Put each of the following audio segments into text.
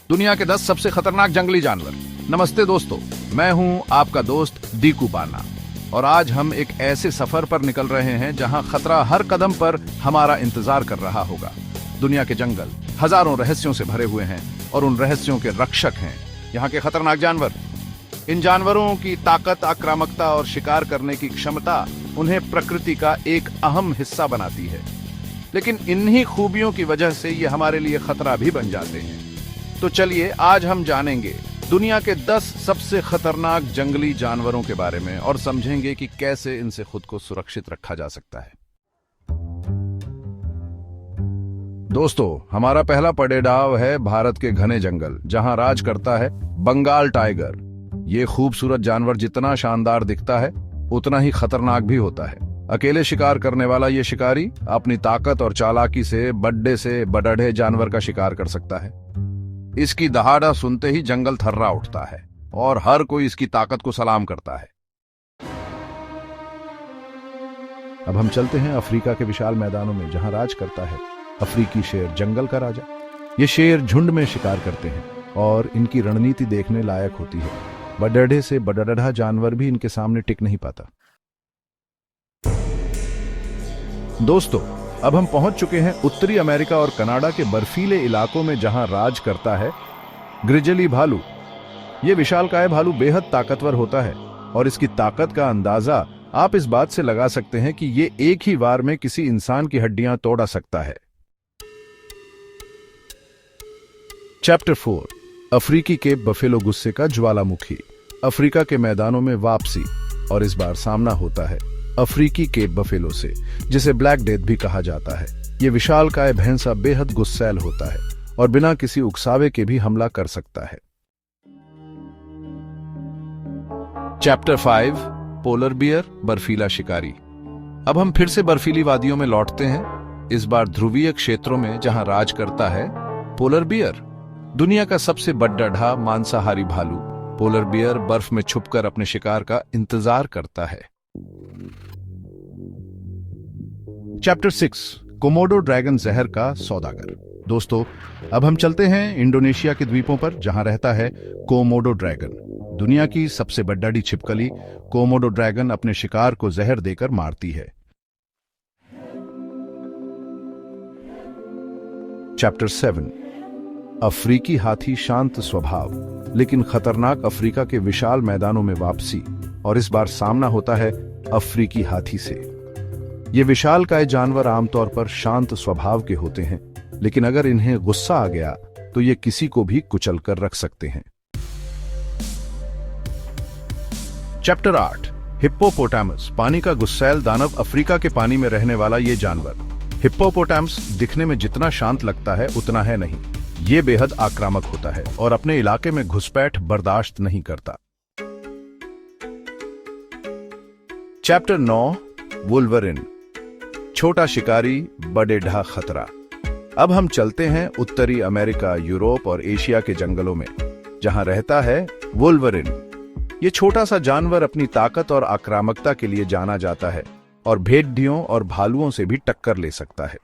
दुनिया के 10 सबसे खतरनाक जंगली जानवर। नमस्ते दोस्तों, मैं हूं आपका दोस्त दीकू बाना और आज हम एक ऐसे सफर पर निकल रहे हैं जहां खतरा हर कदम पर हमारा इंतजार कर रहा होगा। दुनिया के जंगल हजारों रहस्यों से भरे हुए हैं और उन रहस्यों के रक्षक हैं यहाँ के खतरनाक जानवर। इन जानवरों की ताकत, आक्रामकता और शिकार करने की क्षमता उन्हें प्रकृति का एक अहम हिस्सा बनाती है, लेकिन इन्हीं खूबियों की वजह से ये हमारे लिए खतरा भी बन जाते हैं। तो चलिए आज हम जानेंगे दुनिया के 10 सबसे खतरनाक जंगली जानवरों के बारे में और समझेंगे कि कैसे इनसे खुद को सुरक्षित रखा जा सकता है। दोस्तों, हमारा पहला पड़ेदाव है भारत के घने जंगल, जहां राज करता है बंगाल टाइगर। ये खूबसूरत जानवर जितना शानदार दिखता है उतना ही खतरनाक भी होता है। अकेले शिकार करने वाला ये शिकारी अपनी ताकत और चालाकी से बड़े से बड़े जानवर का शिकार कर सकता है। इसकी दहाड़ा सुनते ही जंगल थर्रा उठता है और हर कोई इसकी ताकत को सलाम करता है। अब हम चलते हैं अफ्रीका के विशाल मैदानों में, जहां राज करता है अफ्रीकी शेर, जंगल का राजा। ये शेर झुंड में शिकार करते हैं और इनकी रणनीति देखने लायक होती है। बड़े से बड़ा जानवर भी इनके सामने टिक नहीं पाता। दोस्तों, अब हम पहुंच चुके हैं उत्तरी अमेरिका और कनाडा के बर्फीले इलाकों में, जहां राज करता है ग्रिजली भालू। यह विशालकाय भालू बेहद ताकतवर होता है और इसकी ताकत का अंदाजा आप इस बात से लगा सकते हैं कि यह एक ही वार में किसी इंसान की हड्डियां तोड़ सकता है। चैप्टर 4, अफ्रीकी के बफेलो गुस्से का ज्वालामुखी। अफ्रीका के मैदानों में वापसी, और इस बार सामना होता है अफ्रीकी के बफेलो से, जिसे ब्लैक डेथ भी कहा जाता है। यह विशालकाय भैंसा बेहद गुस्सैल होता है और बिना किसी उकसावे के भी हमला कर सकता है। चैप्टर 5, पोलर बियर, बर्फीला शिकारी। अब हम फिर से बर्फीली वादियों में लौटते हैं, इस बार ध्रुवीय क्षेत्रों में, जहां राज करता है पोलर बियर, दुनिया का सबसे बड़ा मांसाहारी भालू। पोलर बियर बर्फ में छुपकर अपने शिकार का इंतजार करता है। चैप्टर 6, कोमोडो ड्रैगन, जहर का सौदागर। दोस्तों, अब हम चलते हैं इंडोनेशिया के द्वीपों पर, जहां रहता है कोमोडो ड्रैगन। दुनिया की सबसे बड़ी छिपकली कोमोडो ड्रैगन अपने शिकार को जहर देकर मारती है। चैप्टर 7, अफ्रीकी हाथी, शांत स्वभाव लेकिन खतरनाक। अफ्रीका के विशाल मैदानों में वापसी, और इस बार सामना होता है अफ्रीकी हाथी से। ये विशालकाय जानवर आमतौर पर शांत स्वभाव के होते हैं, लेकिन अगर इन्हें गुस्सा आ गया तो ये किसी को भी कुचल कर रख सकते हैं। चैप्टर 8, हिप्पोपोटामस, पानी का गुस्सैल दानव। अफ्रीका के पानी में रहने वाला ये जानवर हिप्पोपोटामस दिखने में जितना शांत लगता है उतना है नहीं। ये बेहद आक्रामक होता है और अपने इलाके में घुसपैठ बर्दाश्त नहीं करता। चैप्टर 9, वुल्वरिन, छोटा शिकारी, बड़े ढा खतरा। अब हम चलते हैं उत्तरी अमेरिका, यूरोप और एशिया के जंगलों में, जहां रहता है वुल्वरिन। ये छोटा सा जानवर अपनी ताकत और आक्रामकता के लिए जाना जाता है और भेड़ियों और भालुओं से भी टक्कर ले सकता है।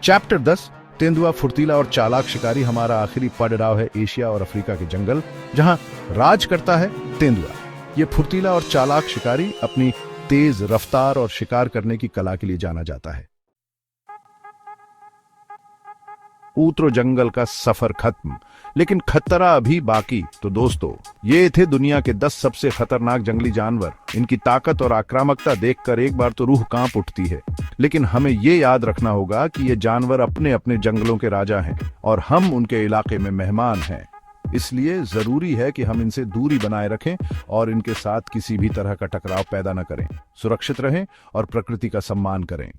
चैप्टर 10, तेंदुआ, फुर्तीला और चालाक शिकारी। हमारा आखिरी पड़ाव है एशिया और अफ्रीका के जंगल, जहां राज करता है तेंदुआ। ये फुर्तीला और चालाक शिकारी अपनी तेज रफ्तार और शिकार करने की कला के लिए जाना जाता है। ऊतरो जंगल का सफर खत्म, लेकिन खतरा अभी बाकी। तो दोस्तों, ये थे दुनिया के 10 सबसे खतरनाक जंगली जानवर। इनकी ताकत और आक्रामकता देखकर एक बार तो रूह कांप उठती है, लेकिन हमें ये याद रखना होगा कि ये जानवर अपने अपने जंगलों के राजा हैं और हम उनके इलाके में मेहमान हैं। इसलिए जरूरी है कि हम इनसे दूरी बनाए रखें और इनके साथ किसी भी तरह का टकराव पैदा न करें। सुरक्षित रहें और प्रकृति का सम्मान करें।